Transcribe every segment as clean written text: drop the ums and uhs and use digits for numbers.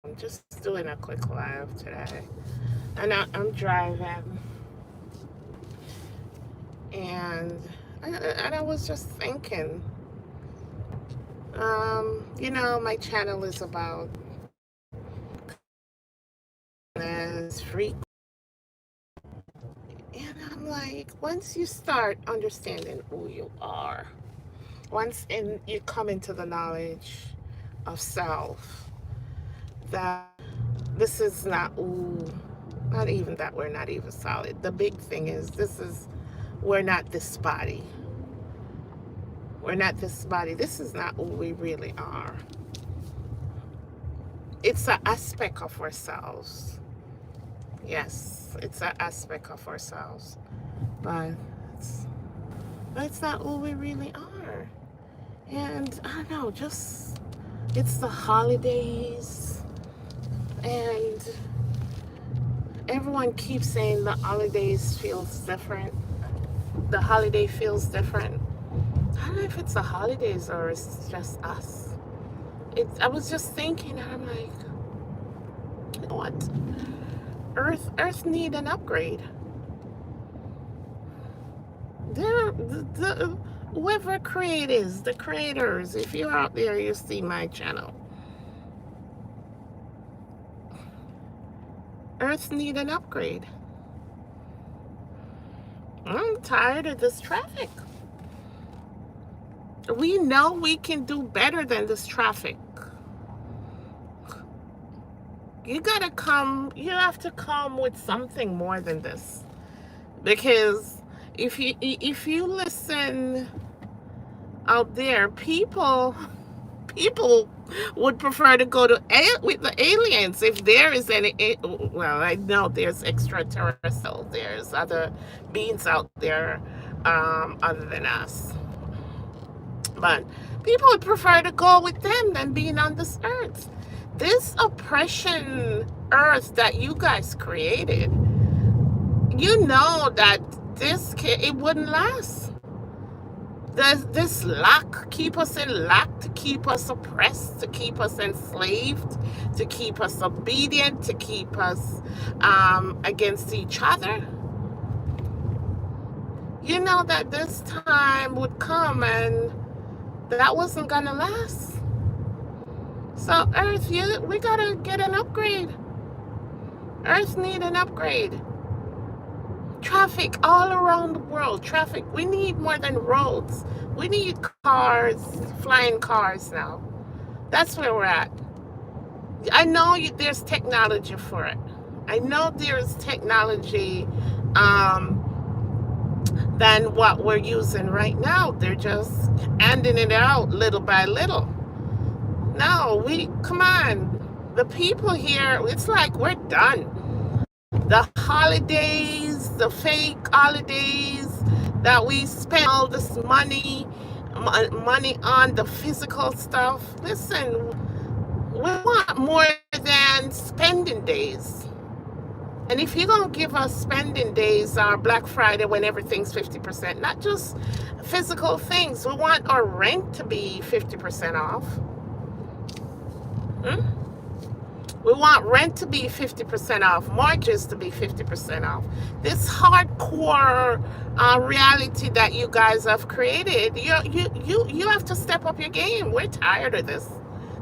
I'm just doing a quick live today. And I'm driving, and I was just thinking, my channel is about kindness, free. And I'm like, once you start understanding who you are, you come into the knowledge of self, that this is not ooh, not even that we're not even solid. The big thing is we're not this body. We're not this body. This is not who we really are. It's an aspect of ourselves. Yes, it's an aspect of ourselves. But it's, it's not who we really are. And I don't know, just it's the holidays, and everyone keeps saying the holidays feels different. The holiday feels different. I don't know if it's the holidays or it's just us. I was just thinking, and I'm like, you know what? Earth need an upgrade. Whoever creators, the creators, if you're out there, you see my channel. Earth need an upgrade. I'm tired of this traffic. We know we can do better than this traffic. You have to come with something more than this. Because if you listen out there, people would prefer to go to with the aliens if there is any. Well, I know there's extraterrestrials, there's other beings out there other than us, but people would prefer to go with them than being on this earth. This oppression earth that you guys created, you know that it wouldn't last. This lack keep us in lack, to keep us oppressed, to keep us enslaved, to keep us obedient, to keep us against each other. You know that this time would come, and that wasn't gonna last. So Earth, we gotta get an upgrade. Earth need an upgrade. Traffic all around the world. Traffic. We need more than roads. We need cars, flying cars now. That's where we're at. I know there's technology for it. I know there's technology than what we're using right now. They're just handing it out little by little. No, come on. The people here, it's like we're done. The holidays, the fake holidays that we spend all this money on the physical stuff. Listen, we want more than spending days. And if you're going to give us spending days, our Black Friday when everything's 50%, not just physical things, we want our rent to be 50% off. We want rent to be 50% off, mortgages to be 50% off. This hardcore reality that you guys have created, you have to step up your game. We're tired of this.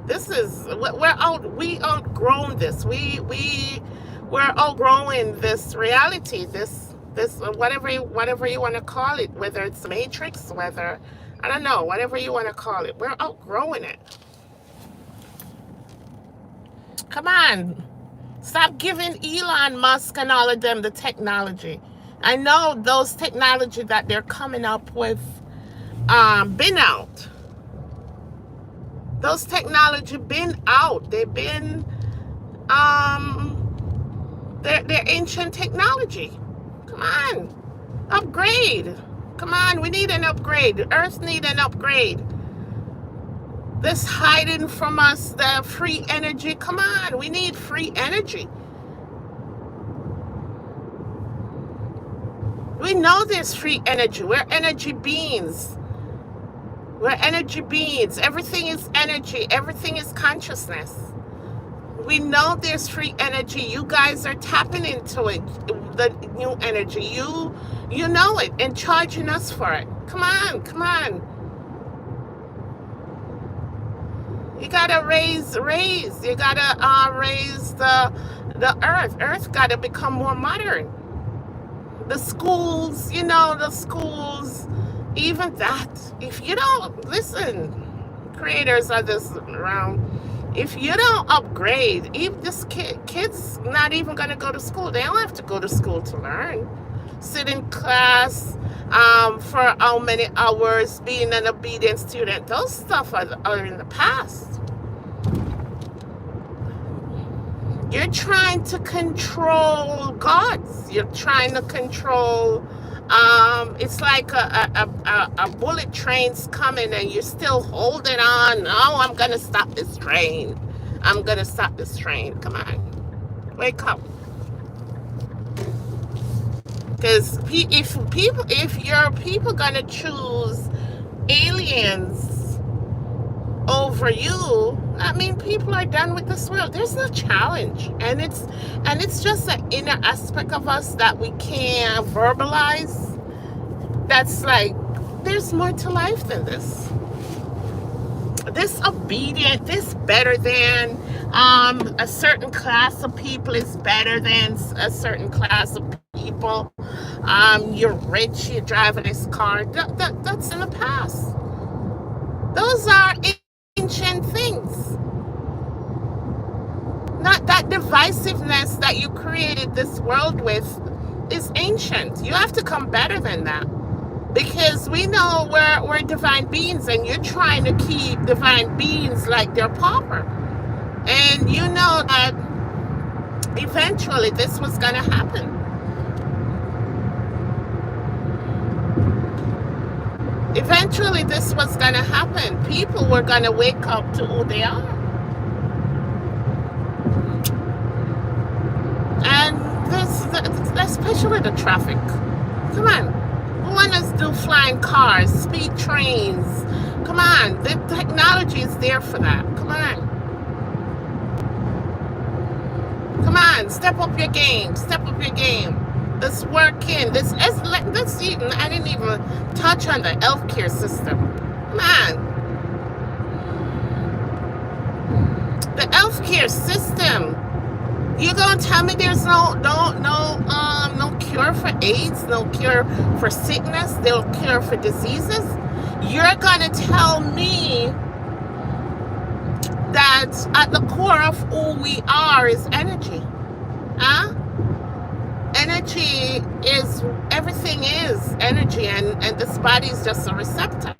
We outgrown this. We're outgrowing this reality. This whatever you want to call it, whether it's Matrix, whether I don't know, whatever you want to call it, we're outgrowing it. Come on. Stop giving Elon Musk and all of them the technology. I know those technology that they're coming up with been out. Those technology been out. They've been they're ancient technology. Come on. Upgrade. Come on, we need an upgrade. Earth need an upgrade. This hiding from us, the free energy. Come on, we need free energy. We know there's free energy. We're energy beings. We're energy beings. Everything is energy. Everything is consciousness. We know there's free energy. You guys are tapping into it, the new energy. You know it, and charging us for it. Come on, come on. You gotta raise. You gotta raise the earth. Earth gotta become more modern. The schools, the schools, even that. If you don't listen, creators of this realm, if you don't upgrade, even this kids not even gonna go to school. They don't have to go to school to learn. Sit in class for how many hours, being an obedient student. Those stuff are in the past. You're trying to control gods. You're trying to control. It's like a bullet train's coming, and you're still holding on. No, I'm gonna stop this train. I'm gonna stop this train. Come on, wake up. Because if your people gonna choose aliens over you, I mean, people are done with this world. There's no challenge, and it's just an inner aspect of us that we can't verbalize. That's like, there's more to life than this. This obedient, this better than a certain class of people is better than a certain class of people. You're rich, you drive this car. That's in the past. Those are ancient things. Not that divisiveness that you created this world with is ancient. You have to come better than that. Because we know we're divine beings, and you're trying to keep divine beings like they're pauper. And you know that eventually this was going to happen. Eventually this was going to happen. People were going to wake up to who they are. And especially the traffic. Come on. We want to do flying cars, speed trains. Come on. The technology is there for that. Come on. Come on. Step up your game. Step up your game. Let's work in. I didn't even touch on the healthcare system. Come on. The healthcare system. You gonna tell me there's no cure for AIDS, no cure for sickness, no cure for diseases? You're gonna tell me that at the core of who we are is energy, huh? Energy is, everything is energy, and this body is just a receptor.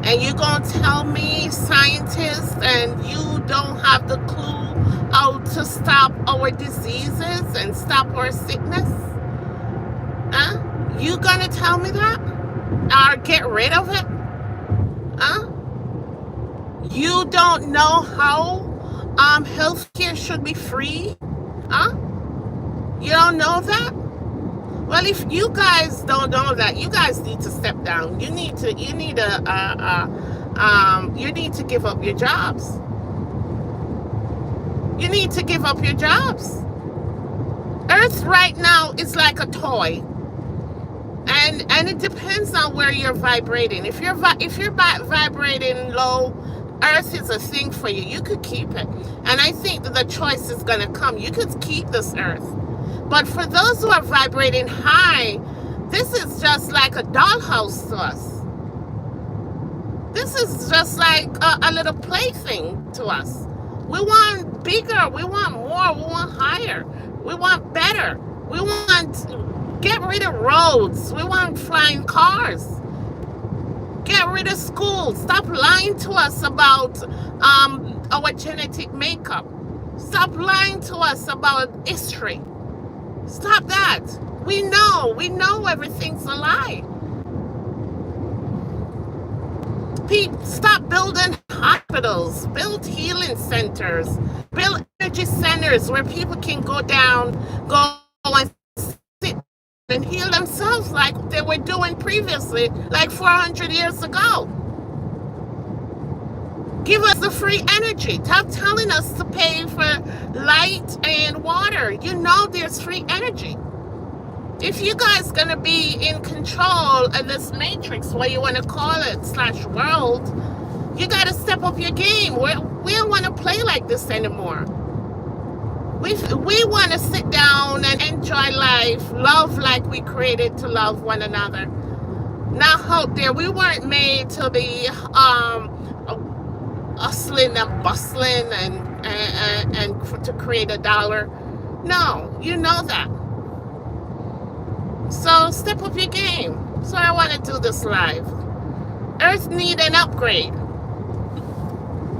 And you're gonna tell me, scientists, and you don't have the clue how to stop our diseases and stop our sickness? Huh? You gonna tell me that? Or get rid of it? Huh? You don't know how healthcare should be free? Huh? You don't know that? Well, if you guys don't know that, you guys need to step down. You need to give up your jobs. You need to give up your jobs. Earth right now is like a toy. And it depends on where you're vibrating. If you're vibrating low, Earth is a thing for you. You could keep it. And I think that the choice is going to come. You could keep this Earth. But for those who are vibrating high, this is just like a dollhouse to us. This is just like a little plaything to us. We want bigger, we want more, we want higher, we want better. We want, get rid of roads, we want flying cars. Get rid of schools. Stop lying to us about our genetic makeup. Stop lying to us about history. Stop that. We know everything's a lie. Stop building hospitals, build healing centers, build energy centers where people can go and sit and heal themselves like they were doing previously, like 400 years ago. Give us the free energy. Stop telling us to pay for light and water. You know there's free energy. If you guys gonna be in control of this matrix, what you want to call it, / world, you gotta step up your game. We don't want to play like this anymore. We want to sit down and enjoy life, love like we created to love one another. Not out there. We weren't made to be hustling and bustling and to create $1. No, you know that. So step up your game. So I want to do this live. Earth need an upgrade.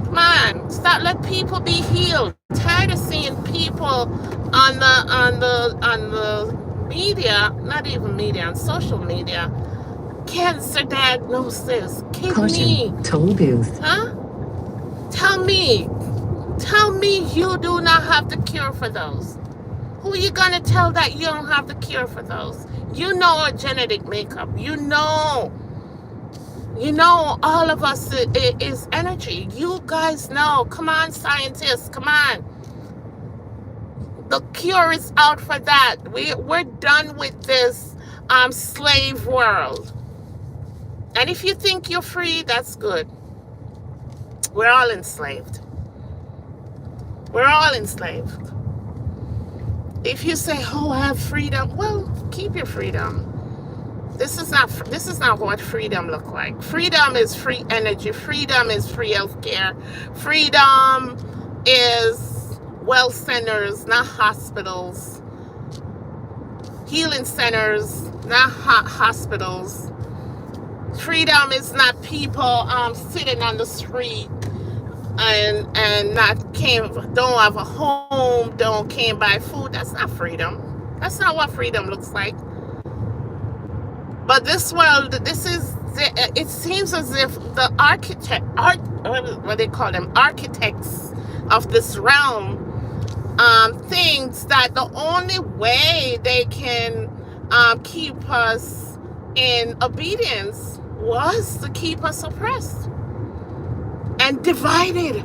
Come on, start let people be healed. Tired of seeing people on the media, not even media, on social media, cancer diagnosis, kidney. Toll booth. Huh? Tell me you do not have the cure for those. Who are you gonna tell that you don't have the cure for those? You know our genetic makeup. You know all of us is energy. You guys know. Come on, scientists, come on. The cure is out for that. We're done with this slave world. And if you think you're free, that's good. We're all enslaved. We're all enslaved. If you say, "Oh, I have freedom," well, keep your freedom. This is not what freedom look like. Freedom is free energy. Freedom is free healthcare. Freedom is wealth centers, not hospitals. Healing centers, not hospitals. Freedom is not people sitting on the street and don't have a home, can't buy food. That's not freedom. That's not what freedom looks like. But this world, it seems as if the architects of this realm, thinks that the only way they can keep us in obedience was to keep us oppressed and divided.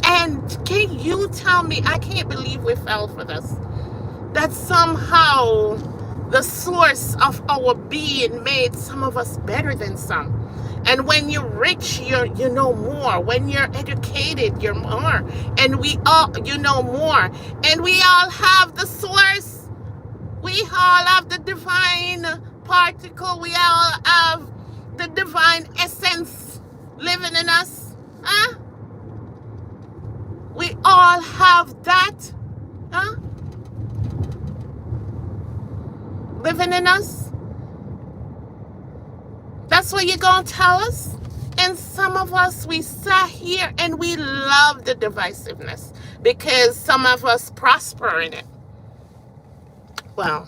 And can you tell me, I can't believe we fell for this, that somehow the source of our being made some of us better than some. And when you're rich, you know more. When you're educated, you're more. And you know more. And we all have the source. We all have the divine particle. We all have the divine essence living in us. Huh? We all have that. Huh? Living in us. That's what you're going to tell us? And some of us, we sat here and we love the divisiveness because some of us prosper in it. Well,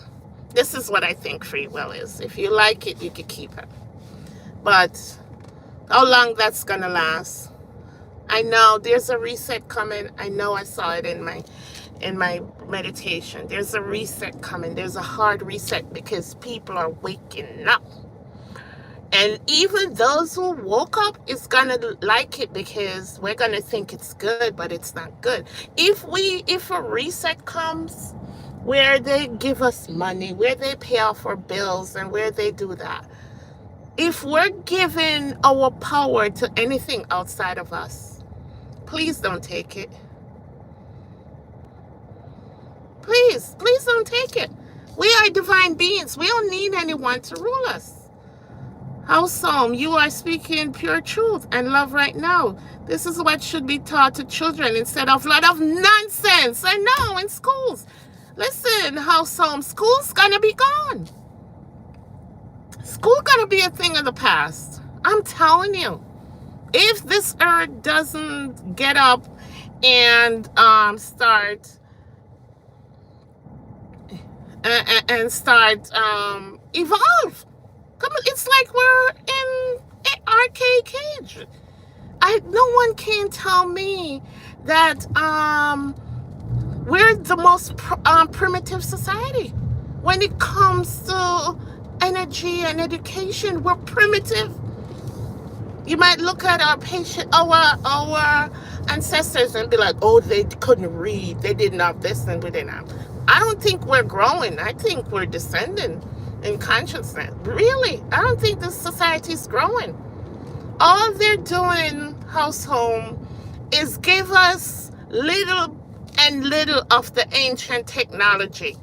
this is what I think free will is. If you like it, you can keep it. But how long that's going to last? I know there's a reset coming. I know I saw it in my meditation. There's a reset coming. There's a hard reset because people are waking up. And even those who woke up is going to like it because we're going to think it's good, but it's not good. If a reset comes where they give us money, where they pay off our bills and where they do that, if we're giving our power to anything outside of us, please don't take it. Please don't take it. We are divine beings. We don't need anyone to rule us. Howsome, you are speaking pure truth and love right now. This is what should be taught to children instead of a lot of nonsense. I know, in schools. Listen, Howsome, school's gonna be gone. School gonna be a thing of the past. I'm telling you. If this earth doesn't get up and start evolve. Come on, it's like we're in an arcade cage. No one can tell me that we're the most primitive society. When it comes to energy and education, we're primitive. You might look at our ancestors and be like, oh, they couldn't read, they didn't have this and we didn't have. I don't think we're growing. I think we're descending in consciousness. Really, I don't think this society is growing. All they're doing, house home, is give us little and little of the ancient technology,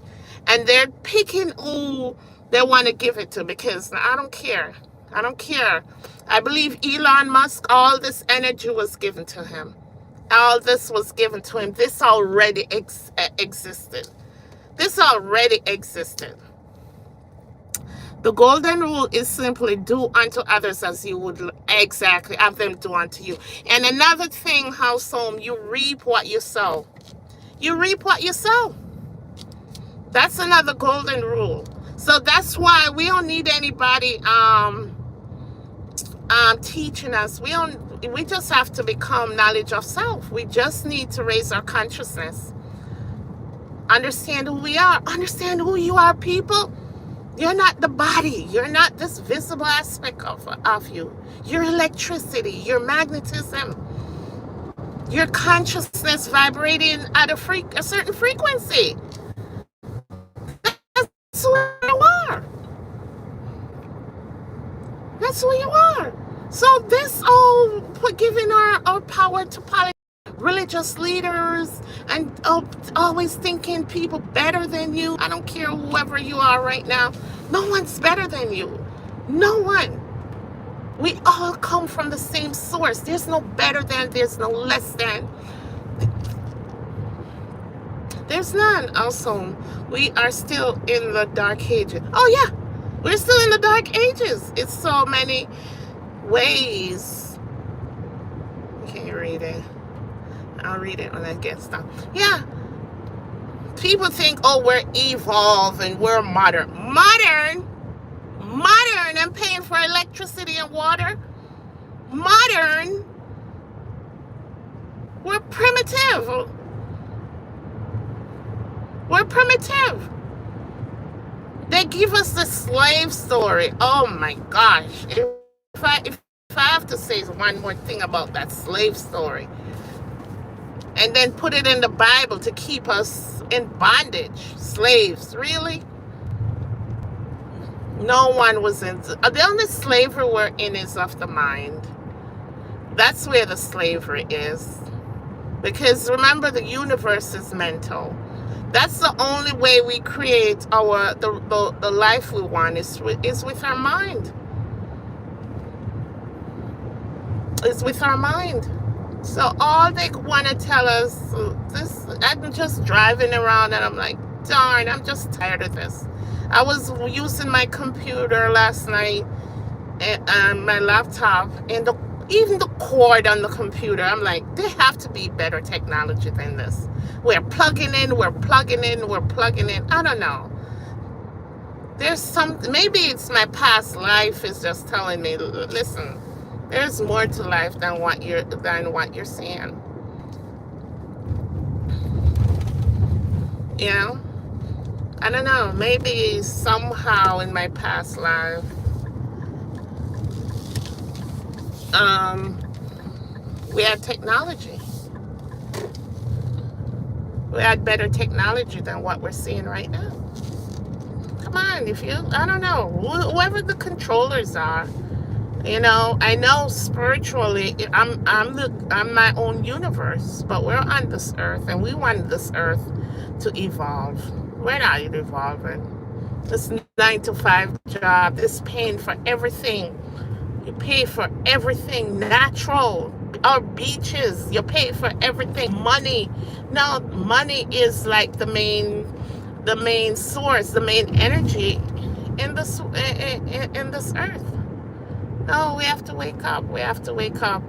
and they're picking who they want to give it to, because I don't care. I don't care. I believe Elon Musk, all this energy was given to him. All this was given to him. This already existed. This already existed. The golden rule is simply do unto others as you would exactly have them do unto you. And another thing, house home, you reap what you sow. You reap what you sow. That's another golden rule. So that's why we don't need anybody teaching us. We just have to become knowledge of self. We just need to raise our consciousness. Understand who we are. Understand who you are, people. You're not the body. You're not this visible aspect of you. Your electricity, your magnetism, your consciousness vibrating at a certain frequency. That's who you are. That's who you are. So this giving our power to religious leaders and always thinking people better than you. I don't care whoever you are right now. No one's better than you. No one. We all come from the same source. There's no better than, there's no less than. There's none. Also, we are still in the dark ages. Oh yeah, we're still in the dark ages. It's so many ways. Can you read it? I'll read it when I get stuff. Yeah. People think, oh, we're evolving, we're modern. Modern? I'm paying for electricity and water. Modern? We're primitive. We're primitive. They give us the slave story. Oh my gosh. If I have to say one more thing about that slave story, and then put it in the Bible to keep us in bondage, slaves, really? No one was in. The only slavery we're in is of the mind. That's where the slavery is. Because remember, the universe is mental. That's the only way we create the life we want is with our mind. It's with our mind. So all they want to tell us, this, I'm just driving around and I'm like, darn, I'm just tired of this. I was using my computer last night and my laptop, and even the cord on the computer, I'm like, there have to be better technology than this. We're plugging in. I don't know. There's something, maybe it's my past life is just telling me, listen, there's more to life than what you're seeing. You know? I don't know. Maybe somehow in my past life, we had technology. We had better technology than what we're seeing right now. Come on, I don't know, whoever the controllers are. You know, I know spiritually, I'm my own universe, but we're on this earth, and we want this earth to evolve. We're not evolving. This 9-to-5 job, this paying for everything. You pay for everything natural. Our beaches, you pay for everything. Money. No, money is like the main source, the main energy in this earth. No, we have to wake up. We have to wake up.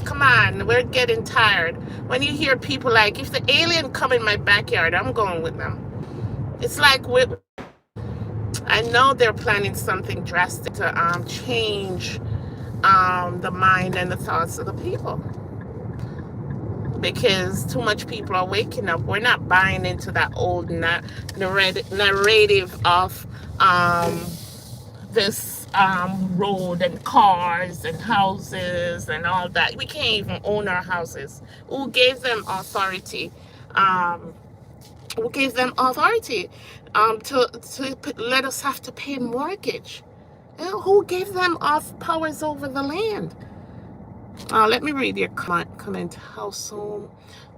Come on, we're getting tired. When you hear people like, if the alien come in my backyard, I'm going with them. It's like, I know they're planning something drastic to change the mind and the thoughts of the people. Because too much people are waking up. We're not buying into that old narrative of this road and cars and houses and all that. We can't even own our houses. Who gave them authority? Um, who gave them authority to let us have to pay mortgage? Who gave them powers over the land? Let me read your comment. How soon?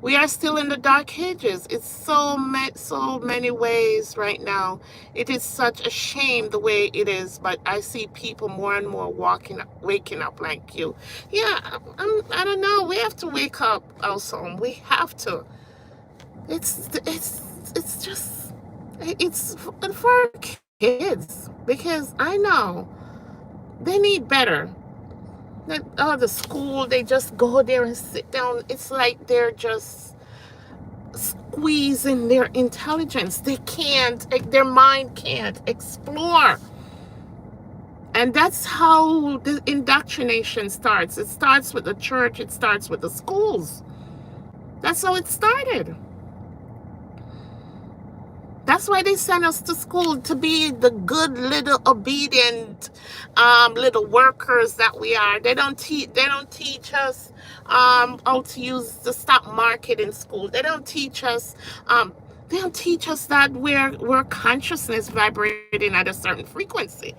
We are still in the dark ages. It's so many ways right now. It is such a shame the way it is, but I see people more and more waking up like you. Yeah, I don't know. We have to wake up also. We have to. It's just it's for kids because I know they need better. The school, they just go there and sit down. It's like they're just squeezing their intelligence. Their mind can't explore. And that's how the indoctrination starts. It starts with the church, it starts with the schools. That's how it started. That's why they send us to school, to be the good little obedient little workers that we are. They don't teach us how to use the stock market in school. They don't teach us that we're consciousness vibrating at a certain frequency.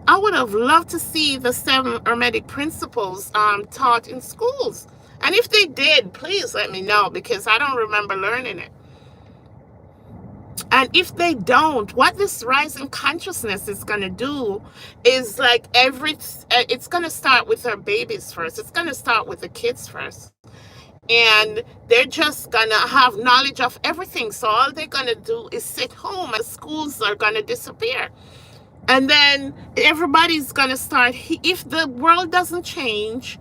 I would have loved to see the 7 Hermetic principles taught in schools. And if they did, please let me know, because I don't remember learning it. And if they don't, what this rising consciousness is going to do is like it's going to start with our babies first. It's going to start with the kids first. And they're just going to have knowledge of everything. So all they're going to do is sit home, and schools are going to disappear. And then everybody's going to start, if the world doesn't change,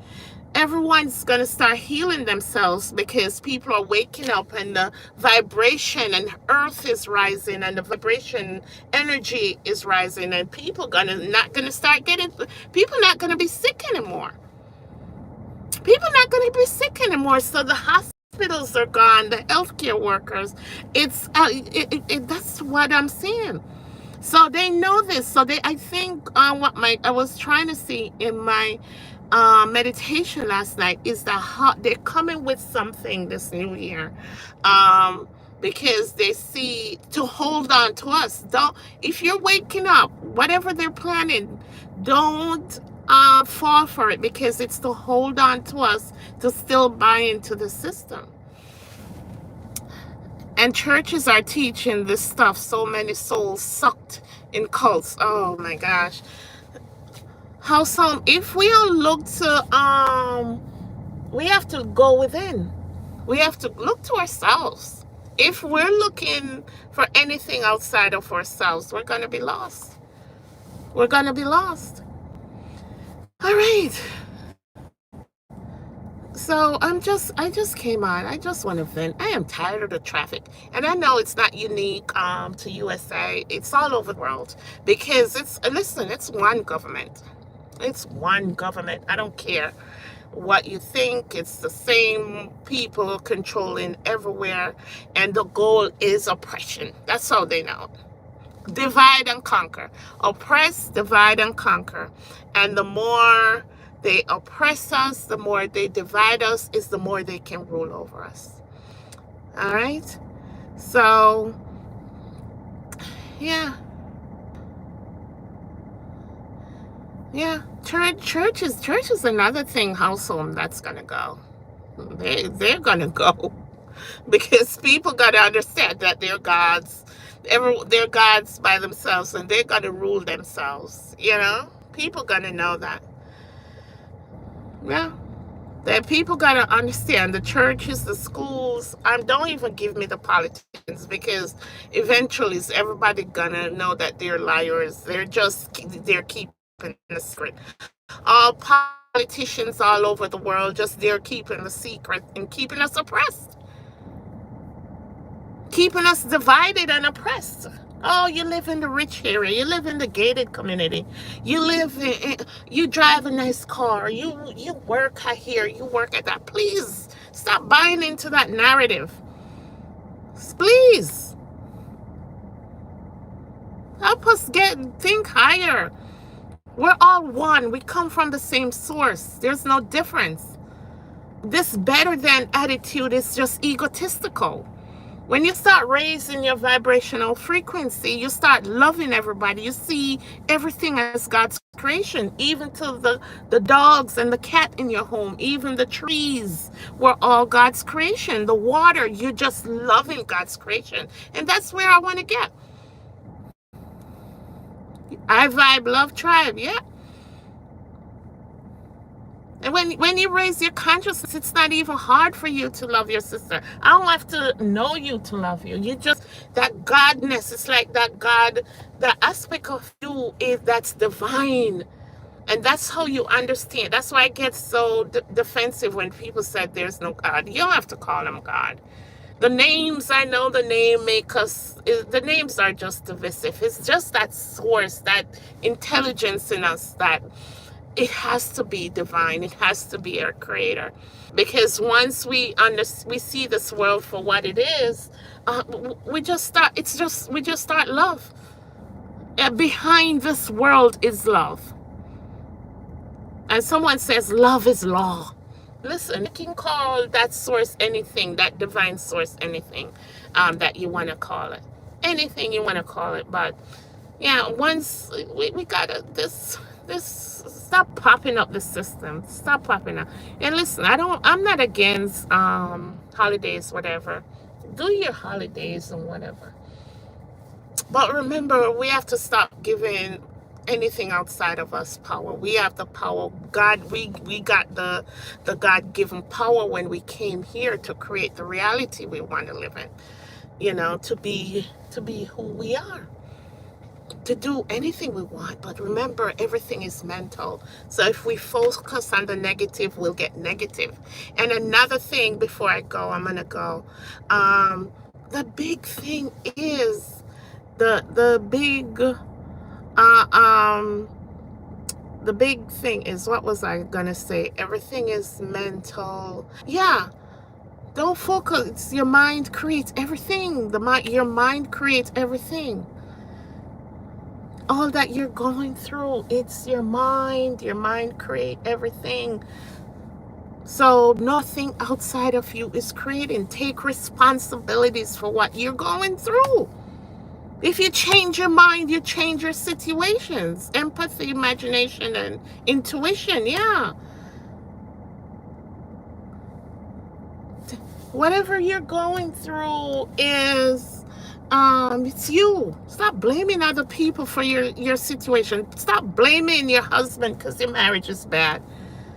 everyone's going to start healing themselves, because people are waking up and the vibration and earth is rising and the vibration energy is rising, and people not going to be sick anymore. People not going to be sick anymore. So the hospitals are gone, the healthcare workers. That's what I'm saying. So they know this. So I think what I was trying to see in my meditation last night is that they're coming with something this new year, because they see to hold on to us. If you're waking up, whatever they're planning, don't fall for it, because it's to hold on to us, to still buy into the system. And churches are teaching this stuff. So many souls sucked in cults. Oh my gosh. How some, if we don't look to, we have to go within. We have to look to ourselves. If we're looking for anything outside of ourselves, we're going to be lost. We're going to be lost. All right. So I just came on. I just want to vent. I am tired of the traffic. And I know it's not unique to USA. It's all over the world, because it's one government. It's one government. I don't care what you think. It's the same people controlling everywhere. And the goal is oppression. That's all they know. Divide and conquer. Oppress, divide and conquer. And the more they oppress us, the more they divide us, is the more they can rule over us. All right? So, yeah. Yeah, church is another thing, household, that's gonna go. They're gonna go, because people gotta understand that they're gods. They're gods by themselves, and they're gonna rule themselves. People gonna know that. Yeah, that people gotta understand the churches, the schools. Don't even give me the politicians, because eventually everybody gonna know that they're liars. They're keeping the secret. All politicians all over the world, they're keeping the secret and keeping us oppressed, keeping us divided and oppressed. Oh, you live in the rich area, you live in the gated community, you drive a nice car, you work here, you work at that. Please stop buying into that narrative. Please help us think higher. We're all one. We come from the same source. There's no difference. This better than attitude is just egotistical. When you start raising your vibrational frequency, you start loving everybody. You see everything as God's creation, even to the dogs and the cat in your home, even the trees were all God's creation. The water, you're just loving God's creation. And that's where I want to get. I vibe, love, tribe, yeah. And when you raise your consciousness, it's not even hard for you to love your sister. I don't have to know you to love you. You just, that Godness, it's like that God, the aspect of you is that's divine. And that's how you understand. That's why I get so defensive when people say there's no God. You don't have to call him God. The names, I know the name make us, the names are just divisive. It's just that source, that intelligence in us that it has to be divine. It has to be our creator. Because once we see this world for what it is, we just start love. And behind this world is love. And someone says love is law. Listen, you can call that source anything, that divine source anything that you want to call it. Anything you want to call it. But yeah, once we gotta this stop popping up the system. Stop popping up. And listen, I'm not against holidays, whatever. Do your holidays and whatever. But remember, we have to stop giving anything outside of us power. We have the power. God, we got the God-given power when we came here to create the reality we want to live in. You know, to be who we are. To do anything we want. But remember, everything is mental. So if we focus on the negative, we'll get negative. And another thing before I go, I'm gonna go. The big thing is the big thing is, what was I gonna say? Everything is mental. Yeah. Don't focus. Your mind creates everything. Your mind creates everything. All that you're going through, it's your mind. Your mind creates everything. So nothing outside of you is creating. Take responsibilities for what you're going through. If you change your mind, you change your situations. Empathy, imagination, and intuition, yeah. Whatever you're going through is, it's you. Stop blaming other people for your situation. Stop blaming your husband because your marriage is bad.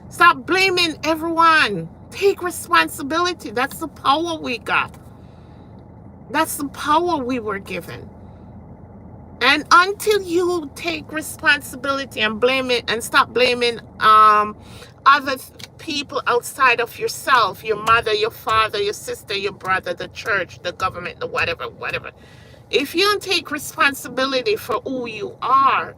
Stop blaming everyone. Take responsibility. That's the power we got. That's the power we were given. And until you take responsibility and blame it and stop blaming other people outside of yourself, your mother, your father, your sister, your brother, the church, the government, the whatever. If you don't take responsibility for who you are,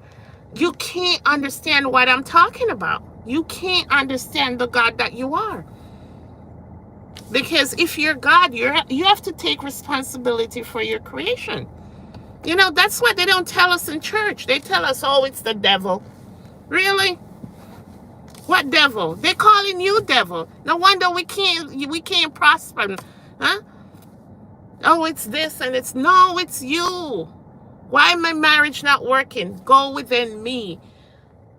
you can't understand what I'm talking about. You can't understand the God that you are. Because if you're God, you have to take responsibility for your creation. You know, that's what they don't tell us in church. They tell us, oh, it's the devil. Really? What devil? They're calling you devil. No wonder we can't prosper. Huh? Oh, it's this and it's... No, it's you. Why my marriage not working? Go within me.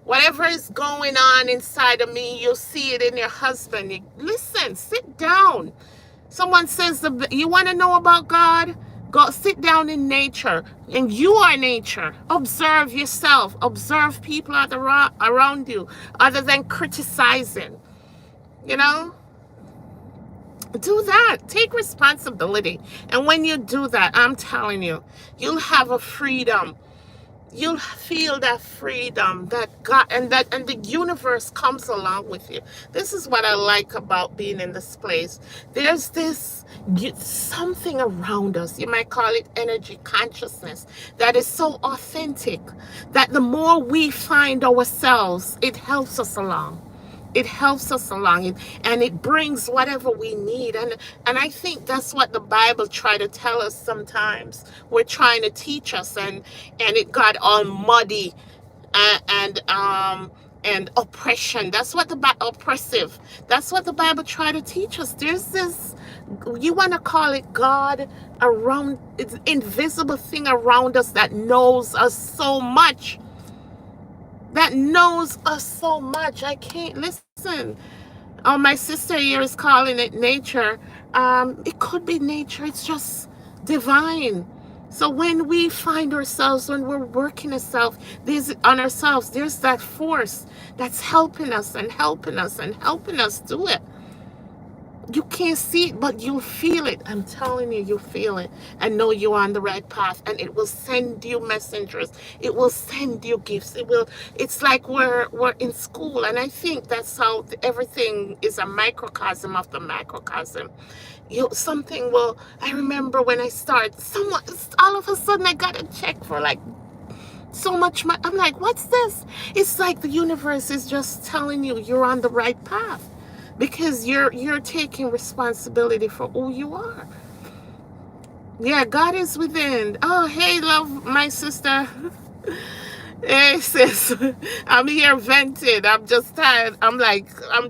Whatever is going on inside of me, you'll see it in your husband. Listen, sit down. Someone says, you want to know about God? Go sit down in nature. And you are nature. Observe yourself. Observe people around you, other than criticizing. You know? Do that. Take responsibility. And when you do that, I'm telling you, you'll have a freedom. You'll feel that freedom that God and the universe comes along with you. This is what I like about being in this place. There's something around us. You might call it energy, consciousness, that is so authentic that the more we find ourselves, it helps us along. It helps us along, and it brings whatever we need. And I think that's what the Bible try to tell us sometimes. We're trying to teach us, and it got all muddy and oppression. That's what the oppressive. That's what the Bible try to teach us. There's this, you want to call it God, around, it's invisible thing around us that knows us so much. That knows us so much. I can't listen. Oh, my sister here is calling it nature. It could be nature. It's just divine. So when we find ourselves, when we're working on ourselves, there's that force that's helping us and helping us and helping us do it. You can't see it, but you'll feel it. I'm telling you, you feel it and know you're on the right path. And it will send you messengers. It will send you gifts. It's like we're in school. And I think that's how everything is a microcosm of the macrocosm. I remember when I started, all of a sudden I got a check for like so much money. I'm like, what's this? It's like the universe is just telling you you're on the right path. Because you're taking responsibility for who you are. Yeah, God is within. Oh, hey, love, my sister. Hey, sis. I'm here vented. I'm just tired. I'm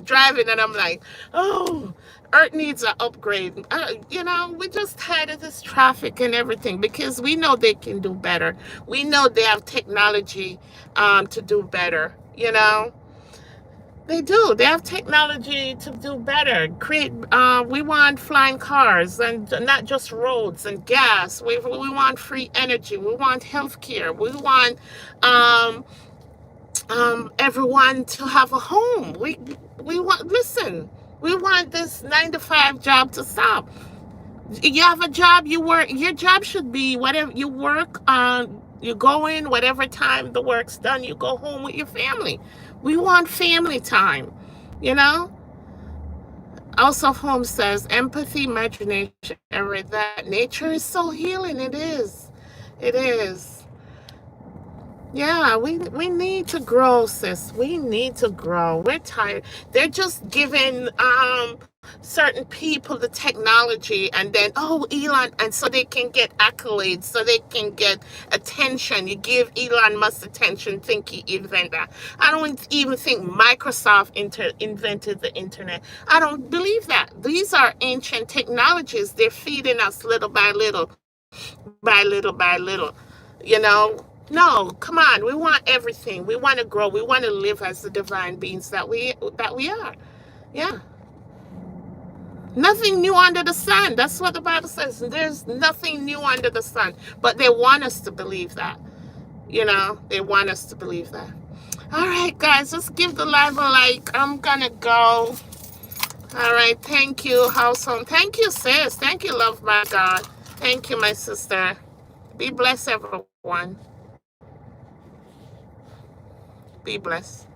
driving and I'm like, oh, Earth needs an upgrade. We're just tired of this traffic and everything because we know they can do better. We know they have technology to do better, They do. They have technology to do better. We want flying cars and not just roads and gas. We want free energy. We want healthcare. We want everyone to have a home. We want. Listen. We want this 9 to 5 job to stop. You have a job. You work. Your job should be whatever you work on. You go in whatever time the work's done. You go home with your family. We want family time, Also, Holmes says, empathy, imagination, and that nature is so healing. It is. It is. Yeah, we need to grow, sis. We need to grow. We're tired. They're just giving certain people the technology and then, oh, Elon, and so they can get accolades, so they can get attention. You give Elon Musk attention, think he invented that. I don't even think Microsoft invented the internet. I don't believe that. These are ancient technologies. They're feeding us little by little, by little by little, No, come on. We want everything. We want to grow. We want to live as the divine beings that we are. Yeah. Nothing new under the sun. That's what the Bible says. There's nothing new under the sun. But they want us to believe that. They want us to believe that. All right, guys, let's give the live a like. I'm going to go. All right. Thank you, household. Thank you, sis. Thank you, love, my God. Thank you, my sister. Be blessed, everyone. Be blessed.